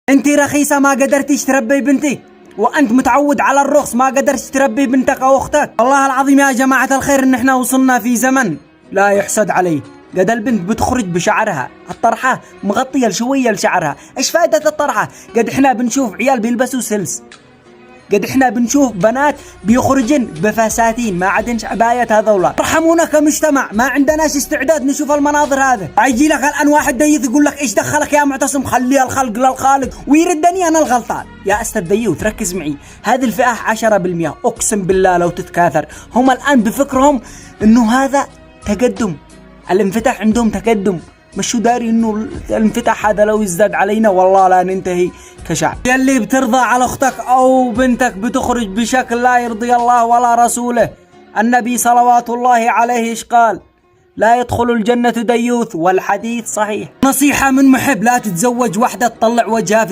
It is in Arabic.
انت رخيصة ما قدرتيش تربي بنتك، وانت متعود على الرخص ما قدرتش تربي بنتك او اختك. والله العظيم يا جماعة الخير ان احنا وصلنا في زمن لا يحسد عليه. قد البنت بتخرج بشعرها، الطرحة مغطية شوية لشعرها، ايش فائدة الطرحة؟ قد احنا بنشوف عيال بيلبسوا سلس، قد احنا بنشوف بنات بيخرجن بفساتين ما عندنش عبايات. هذولا ارحمونا كمجتمع، ما عندناش استعداد نشوف المناظر هذا. يجي لك الان واحد ديث يقول لك ايش دخلك يا معتصم، خلي الخلق للخالق، ويردني انا الغلطان. يا استاذ ديوث ركز معي، هذه الفئة 10%، اقسم بالله لو تتكاثر. هم الان بفكرهم انه هذا تقدم، الانفتاح عندهم تقدم، مش شو داري انه الانفتاح هذا لو يزداد علينا والله لا ننتهي كشعب. يلي بترضى على اختك او بنتك بتخرج بشكل لا يرضي الله ولا رسوله. النبي صلوات الله عليه ايش قال؟ لا يدخل الجنة ديوث، والحديث صحيح. نصيحة من محب، لا تتزوج واحدة تطلع وجهها